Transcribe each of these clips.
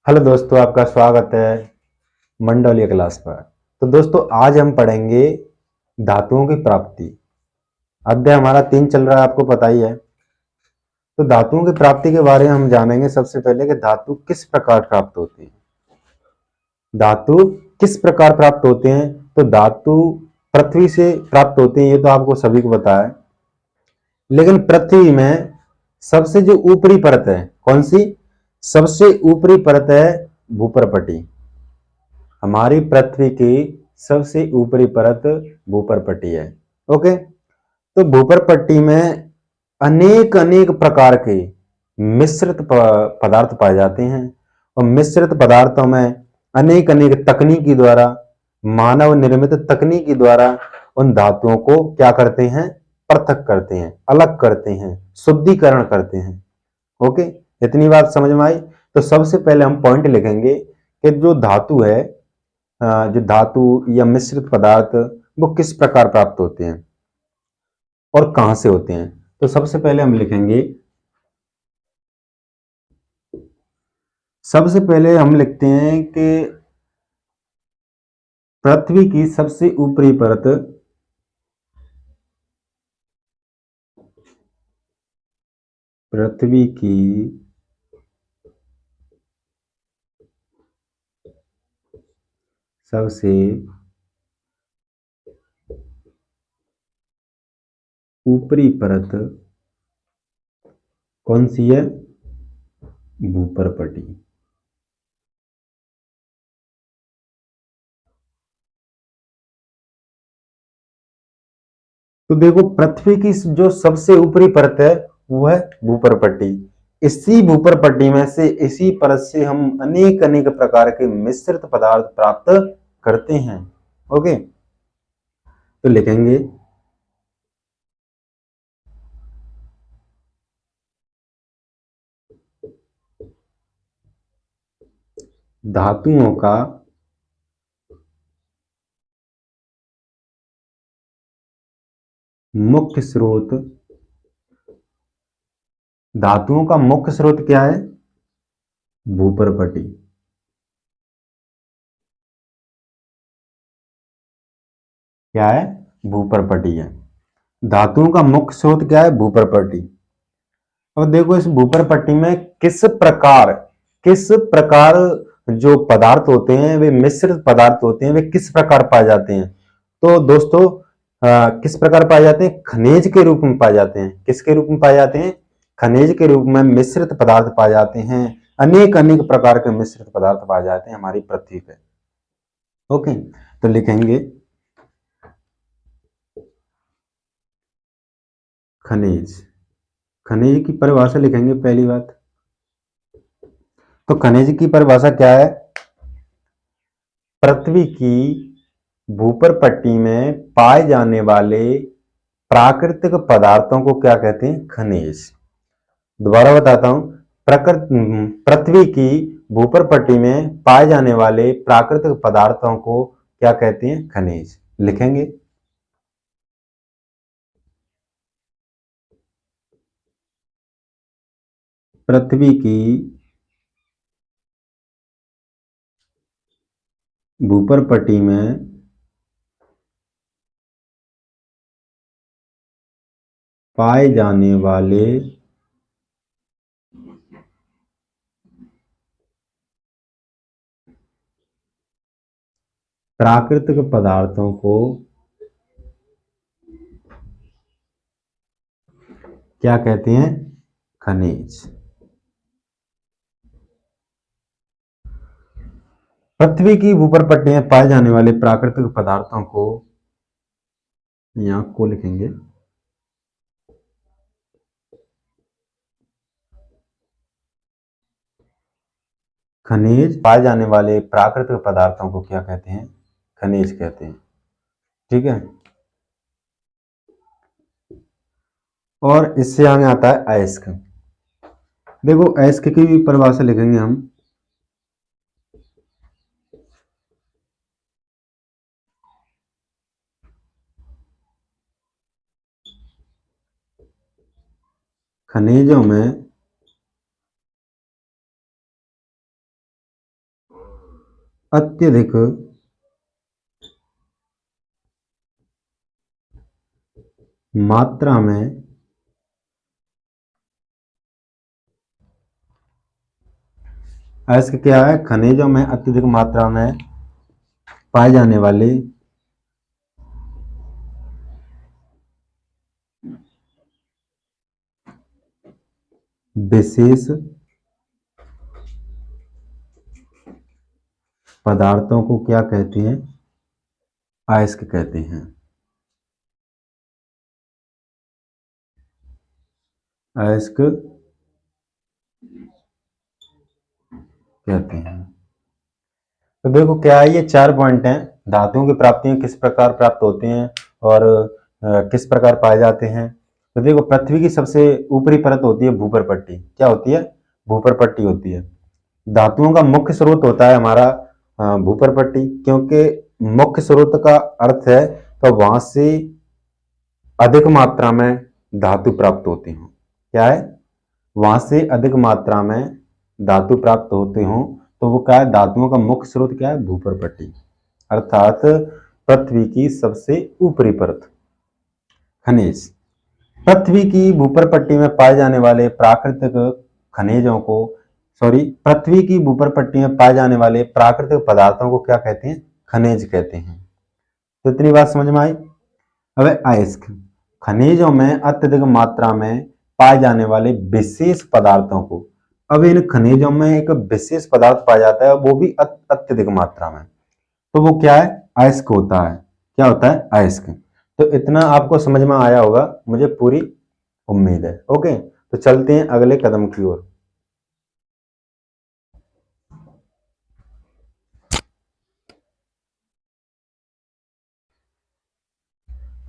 Hello दोस्तों, आपका स्वागत है मंडलीय क्लास पर। तो दोस्तों, आज हम पढ़ेंगे धातुओं की प्राप्ति। अध्याय हमारा 3 चल रहा है, आपको पता ही है। तो धातुओं की प्राप्ति के बारे में हम जानेंगे सबसे पहले कि धातु किस प्रकार प्राप्त होती है। धातु किस प्रकार प्राप्त होते हैं? तो धातु पृथ्वी से प्राप्त होते हैं, ये तो आपको सभी को पता है। लेकिन पृथ्वी में सबसे जो ऊपरी परत है, कौन सी? सबसे ऊपरी परत है भूपरपटी। हमारी पृथ्वी की सबसे ऊपरी परत भूपरपटी है। ओके, तो भूपरपट्टी में अनेक अनेक प्रकार के मिश्रित पदार्थ पाए जाते हैं, और मिश्रित पदार्थों में अनेक अनेक तकनीकी द्वारा, मानव निर्मित तकनीकी द्वारा उन धातुओं को क्या करते हैं? पृथक करते हैं, अलग करते हैं, शुद्धिकरण करते हैं। ओके, इतनी बात समझ में आई? तो सबसे पहले हम पॉइंट लिखेंगे कि जो धातु है, जो धातु या मिश्रित पदार्थ, वो किस प्रकार प्राप्त होते हैं और कहां से होते हैं। तो सबसे पहले हम लिखेंगे, सबसे पहले हम लिखते हैं कि पृथ्वी की सबसे ऊपरी परत, पृथ्वी की सबसे ऊपरी परत कौन सी है? भूपरपटी। तो देखो, पृथ्वी की जो सबसे ऊपरी परत है वो है भूपरपट्टी। इसी भूपरपट्टी में से, इसी परत से हम अनेक अनेक प्रकार के मिश्रित पदार्थ प्राप्त करते हैं। ओके, तो लिखेंगे धातुओं का मुख्य स्रोत। धातुओं का मुख्य स्रोत क्या है? भूपरपटी। क्या है? भूपरपटी है। धातुओं का मुख्य स्रोत क्या है? भूपरपटी। अब देखो, इस भूपरपट्टी में किस प्रकार जो पदार्थ होते हैं, वे मिश्रित पदार्थ होते हैं, वे किस प्रकार पाए जाते हैं? तो दोस्तों, किस प्रकार पाए जाते हैं? खनिज के रूप में पाए जाते हैं। किसके रूप में पाए जाते हैं? खनिज के रूप में मिश्रित पदार्थ पाए जाते हैं। अनेक अनेक प्रकार के मिश्रित पदार्थ पाए जाते हैं हमारी पृथ्वी पे। ओके, तो लिखेंगे खनिज। खनिज की परिभाषा लिखेंगे पहली बात। तो खनिज की परिभाषा क्या है? पृथ्वी की भूपरपट्टी में पाए जाने वाले प्राकृतिक पदार्थों को क्या कहते हैं? खनिज। दोबारा बताता हूं, पृथ्वी की भूपरपट्टी में पाए जाने वाले प्राकृतिक पदार्थों को क्या कहते हैं? खनिज। लिखेंगे पृथ्वी की भूपरपट्टी में पाए जाने वाले प्राकृतिक पदार्थों को क्या कहते हैं? खनिज। पृथ्वी की भूपरपट्टी में पाए जाने वाले प्राकृतिक पदार्थों को, यहां को लिखेंगे खनिज। पाए जाने वाले प्राकृतिक पदार्थों को क्या कहते हैं? खनिज कहते हैं। ठीक है, और इससे आगे आता है अयस्क। देखो, अयस्क की भी परिभाषा लिखेंगे हम। खनिजों में अत्यधिक मात्रा में अयस्क क्या है? खनिजों में अत्यधिक मात्रा में पाए जाने वाले विशेष पदार्थों को क्या कहते हैं? अयस्क कहते हैं। अयस्क कहते हैं। तो देखो क्या है, ये 4 पॉइंट हैं। धातुओं की प्राप्तियां किस प्रकार प्राप्त होते हैं और किस प्रकार पाए जाते हैं। तो देखो पृथ्वी की सबसे ऊपरी परत होती है भूपर पट्टी। क्या होती है? भूपर पट्टी होती है। धातुओं का मुख्य स्रोत होता है हमारा भूपर पट्टी, क्योंकि मुख्य स्रोत का अर्थ है तो वहां से अधिक मात्रा में धातु प्राप्त होते हो। क्या है? वहां से अधिक मात्रा में धातु प्राप्त होते हो, तो वो क्या है? धातुओं का मुख्य स्रोत क्या है? भूपर पट्टी, अर्थात पृथ्वी की सबसे ऊपरी परत। खनिज पृथ्वी की भूपर पट्टी में पाए जाने वाले प्राकृतिक खनिजों को पृथ्वी की भूपर पट्टी में पाए जाने वाले प्राकृतिक पदार्थों को क्या कहते हैं? खनिज कहते हैं। तो इतनी बात समझ में आई। अब अयस्क खनिजों में अत्यधिक मात्रा में पाए जाने वाले विशेष पदार्थों को। अब इन खनिजों में एक विशेष पदार्थ पाया जाता है, वो भी अत्यधिक मात्रा में, तो वो क्या है? अयस्क होता है। क्या होता है? अयस्क। तो इतना आपको समझ में आया होगा, मुझे पूरी उम्मीद है। ओके, तो चलते हैं अगले कदम की ओर।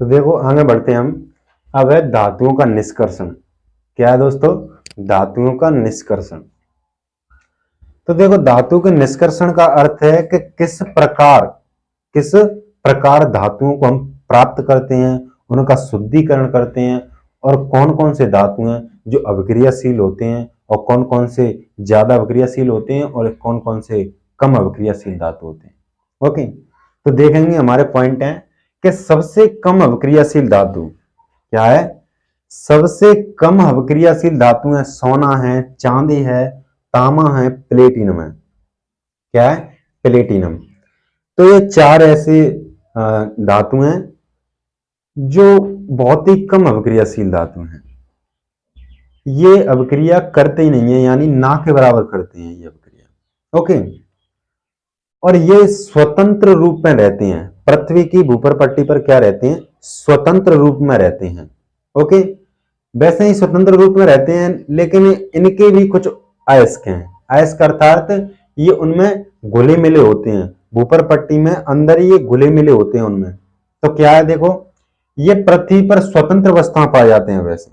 तो देखो आगे बढ़ते हैं हम। अब है धातुओं का निष्कर्षण। क्या है दोस्तों? धातुओं का निष्कर्षण। तो देखो धातु के निष्कर्षण का अर्थ है कि किस प्रकार धातुओं को हम प्राप्त करते हैं, उनका शुद्धिकरण करते हैं, और कौन कौन से धातु हैं जो अभिक्रियाशील होते हैं और कौन कौन से ज्यादा अभिक्रियाशील होते हैं और कौन कौन से कम अभिक्रियाशील धातु होते हैं। ओके, तो देखेंगे हमारे पॉइंट हैं कि सबसे कम अभिक्रियाशील धातु क्या है? सबसे कम अभिक्रियाशील धातु है सोना है, चांदी है, तांबा है, प्लेटिनम है। क्या है? प्लेटिनम। तो ये 4 ऐसे धातु हैं जो बहुत ही कम अभिक्रियाशील धातु हैं। ये अभिक्रिया करते ही नहीं है, यानी ना के बराबर करते हैं ये अभिक्रिया। ओके, और ये स्वतंत्र रूप में रहते हैं। पृथ्वी की भूपर पट्टी पर क्या रहते हैं? स्वतंत्र रूप में रहते हैं। ओके, वैसे ही स्वतंत्र रूप में रहते हैं, लेकिन इनके भी कुछ अयस्क हैं। अयस्क अर्थात ये उनमें घुले मिले होते हैं। भूपर पट्टी में अंदर ये घुले मिले होते हैं उनमें। तो क्या है? देखो ये पृथ्वी पर स्वतंत्र अवस्था में पाए जाते हैं वैसे,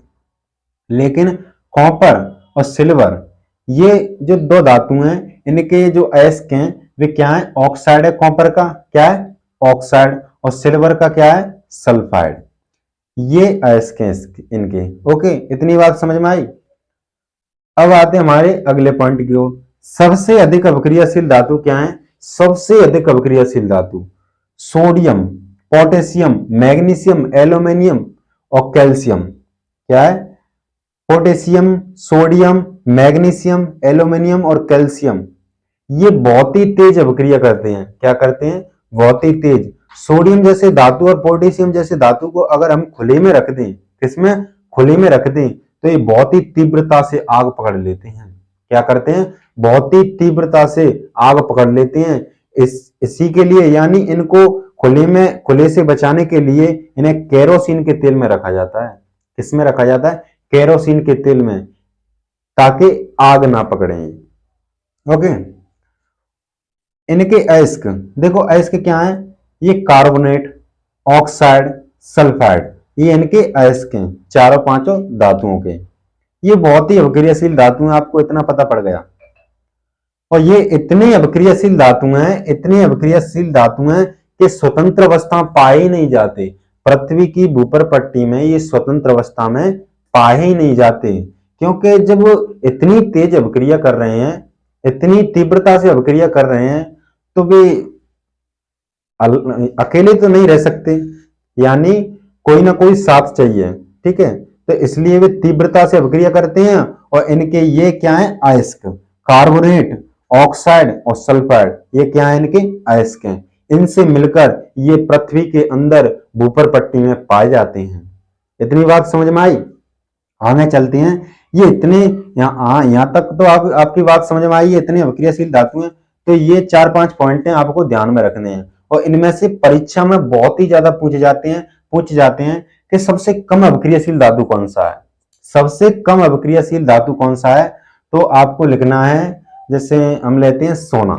लेकिन कॉपर और सिल्वर ये जो 2 धातु हैं, इनके जो अयस्क हैं वे क्या है? ऑक्साइड है कॉपर का। क्या है? ऑक्साइड। और सिल्वर का क्या है? सल्फाइड। ये अयस्क हैं इनके। ओके, इतनी बात समझ में आई। अब आते हैं हमारे अगले पॉइंट की ओर। सबसे अधिक अभिक्रियाशील धातु क्या है? सबसे अधिक अभिक्रियाशील धातु सोडियम, पोटेशियम, मैग्नीशियम, एल्यूमिनियम और कैल्शियम। क्या है? पोटेशियम, सोडियम, मैग्नीशियम, एल्यूमिनियम और कैल्शियम ये बहुत ही तेज अभिक्रिया करते हैं। क्या करते हैं? बहुत ही तेज। सोडियम जैसे धातु और पोटेशियम जैसे धातु को अगर हम खुले में रख दें, किसमें? खुले में रख दें, तो ये बहुत ही तीव्रता से आग पकड़ लेते हैं। क्या करते हैं? बहुत ही तीव्रता से आग पकड़ लेते हैं। इसी के लिए, यानी इनको खुले से बचाने के लिए इन्हें केरोसिन के तेल में रखा जाता है। किसमें रखा जाता है? केरोसिन के तेल में, ताकि आग ना पकड़े। ओके, इनके अयस्क देखो, अयस्क क्या है? ये कार्बोनेट, ऑक्साइड, सल्फाइड, ये इनके अयस्क हैं, चारों पांचों धातुओं के। ये बहुत ही अभिक्रियाशील धातु हैं, आपको इतना पता पड़ गया। और ये इतने अभिक्रियाशील धातु हैं, इतने अभिक्रियाशील धातु हैं कि स्वतंत्र अवस्था पाए ही नहीं जाते। पृथ्वी की भूपर पट्टी में ये स्वतंत्र अवस्था में पाए ही नहीं जाते, क्योंकि जब इतनी तेज अभिक्रिया कर रहे हैं, इतनी तीव्रता से अभिक्रिया कर रहे हैं, तो वे अकेले तो नहीं रह सकते, यानी कोई ना कोई साथ चाहिए। ठीक है, तो इसलिए वे तीव्रता से अभिक्रिया करते हैं और इनके ये क्या है, अयस्क, कार्बोनेट, ऑक्साइड और सल्फाइड, ये क्या है, इनके अयस्क हैं। इनसे मिलकर ये पृथ्वी के अंदर भूपर पट्टी में पाए जाते हैं। इतनी बात समझ में आई? आगे चलते हैं। ये इतने यहाँ तक तो आपकी बात समझ में आई, इतने अभिक्रियाशील धातु हैं। तो ये 4-5 पॉइंट हैं, आपको ध्यान में रखने हैं और इनमें से परीक्षा में बहुत ही ज्यादा पूछ जाते हैं कि सबसे कम अभिक्रियाशील धातु कौन सा है, सबसे कम अभिक्रियाशील धातु कौन सा है। तो आपको लिखना है, जैसे हम लेते हैं सोना।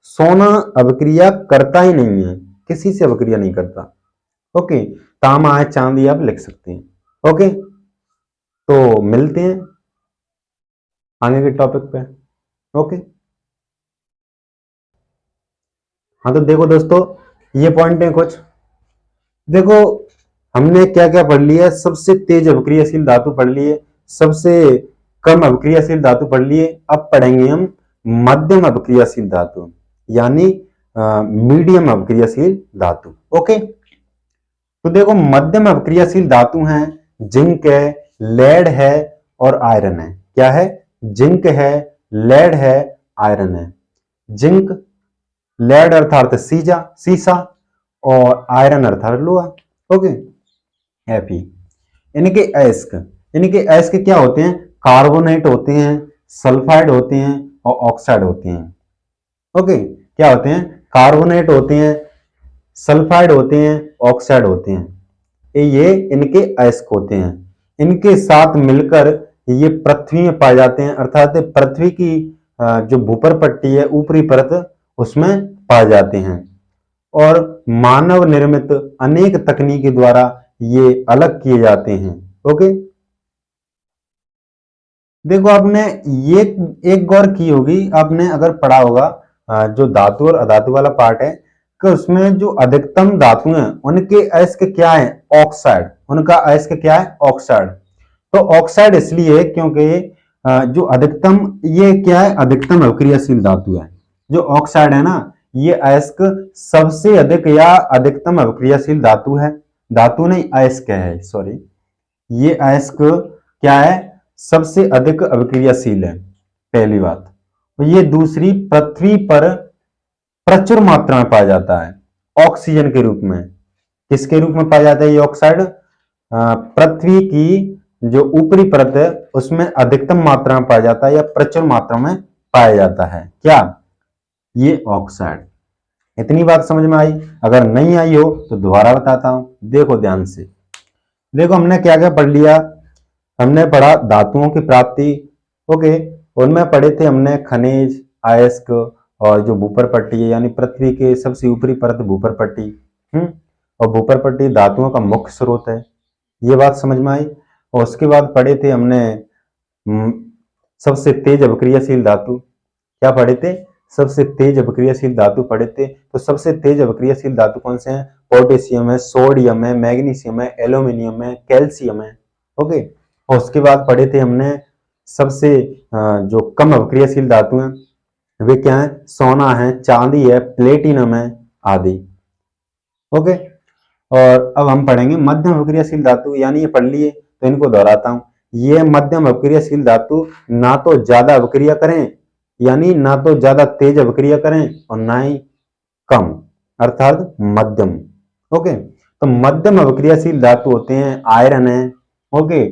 सोना अभिक्रिया करता ही नहीं है, किसी से अभिक्रिया नहीं करता। ओके, तांबा है, चांदी आप लिख सकते हैं। ओके, तो मिलते हैं आगे के टॉपिक पे। ओके, हाँ तो देखो दोस्तों, ये पॉइंट है कुछ। देखो हमने क्या क्या पढ़ लिया, सबसे तेज अभिक्रियाशील धातु पढ़ लिए, सबसे कम अभिक्रियाशील धातु पढ़ लिए। अब पढ़ेंगे हम मध्यम अभिक्रियाशील धातु, यानी मीडियम अभिक्रियाशील धातु। ओके, तो देखो मध्यम अभिक्रियाशील धातु हैं जिंक है, लेड है और आयरन है। क्या है? जिंक है, लेड है, आयरन है। जिंक, लेड अर्थात सीसा और आयरन अर्थात लोहा। Okay, Fe। इनके अयस्क क्या होते हैं? कार्बोनेट होते हैं, सल्फाइड होते हैं और ऑक्साइड होते हैं। ओके, क्या होते हैं? कार्बोनेट होते हैं, सल्फाइड होते हैं, ऑक्साइड होते हैं। ये इनके अयस्क होते हैं। इनके साथ मिलकर ये पृथ्वी में पाए जाते हैं, अर्थात पृथ्वी की जो भूपर पट्टी है, ऊपरी परत, उसमें पाए जाते हैं। और मानव निर्मित अनेक तकनीक द्वारा ये अलग किए जाते हैं। ओके, देखो आपने ये एक गौर की होगी, आपने अगर पढ़ा होगा जो धातु और अधातु वाला पार्ट है, कि उसमें जो अधिकतम धातु हैं उनके अयस्क क्या है? ऑक्साइड। उनका अयस्क क्या है? ऑक्साइड। तो ऑक्साइड इसलिए है क्योंकि जो अधिकतम, ये क्या है? अधिकतम अभिक्रियाशील धातु है। जो ऑक्साइड है ना, ये अयस्क सबसे अधिक या अधिकतम अभिक्रियाशील धातु है। धातु नहीं, अयस्क है, सॉरी। ये अयस्क क्या है? सबसे अधिक अभिक्रियाशील है, पहली बात। और ये दूसरी, पृथ्वी पर प्रचुर मात्रा में पाया जाता है ऑक्सीजन के रूप में। किसके रूप में पाया जाता है ये ऑक्साइड? पृथ्वी की जो ऊपरी परत है उसमें अधिकतम मात्रा में पाया जाता है या प्रचुर मात्रा में पाया जाता है। क्या? ये ऑक्साइड। इतनी बात समझ में आई? अगर नहीं आई हो तो दोबारा बताता हूं, देखो ध्यान से। देखो हमने क्या क्या पढ़ लिया। हमने पढ़ा धातुओं की प्राप्ति। ओके, उनमें पढ़े थे हमने खनिज, अयस्क और जो भूपर पट्टी है, यानी पृथ्वी के सबसे ऊपरी परत भूपर पट्टी। और भूपर पट्टी धातुओं का मुख्य स्रोत है, ये बात समझ में आई। और उसके बाद पढ़े थे हमने सबसे तेज अभिक्रियाशील धातु। क्या पढ़े थे? सबसे तेज अभिक्रियाशील धातु पढ़े थे। तो सबसे तेज अभिक्रियाशील धातु कौन से हैं? पोटेशियम है, सोडियम है, मैग्नीशियम है, एल्यूमिनियम है, कैल्शियम है। ओके, और उसके बाद पढ़े थे हमने सबसे जो कम अभिक्रियाशील धातु हैं, वे क्या है? सोना है, चांदी है, प्लेटिनम है आदि। ओके, और अब हम पढ़ेंगे मध्यम अभिक्रियाशील धातु, यानी ये पढ़ लिए तो इनको दोहराता हूं। ये मध्यम अभिक्रियाशील धातु ना तो ज्यादा अभिक्रिया करें, यानी ना तो ज्यादा तेज अभिक्रिया करें और ना ही कम, अर्थात मध्यम। ओके, तो मध्यम अभिक्रियाशील धातु होते हैं आयरन है, ओके,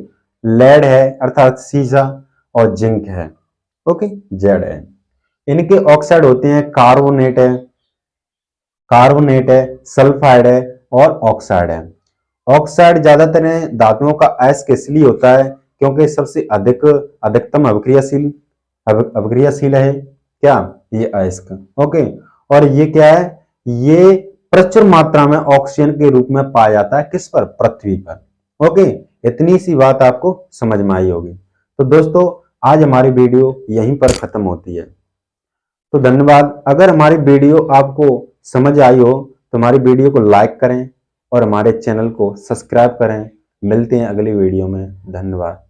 लेड है अर्थात सीसा और जिंक है। ओके, जेड है। इनके ऑक्साइड होते हैं कार्बोनेट है, सल्फाइड है और ऑक्साइड है। ऑक्साइड ज्यादातर धातुओं का अयस्क इसलिए होता है क्योंकि सबसे अधिकतम अभिक्रियाशील है। क्या? ये अयस्क। ओके, और ये क्या है? ये प्रचुर मात्रा में ऑक्सीजन के रूप में पाया जाता है। किस पर? पृथ्वी पर। ओके, इतनी सी बात आपको समझ में आई होगी। तो दोस्तों आज हमारी वीडियो यहीं पर खत्म होती है। तो धन्यवाद। अगर हमारी वीडियो आपको समझ आई हो तो हमारी वीडियो को लाइक करें और हमारे चैनल को सब्सक्राइब करें। मिलते हैं अगली वीडियो में। धन्यवाद।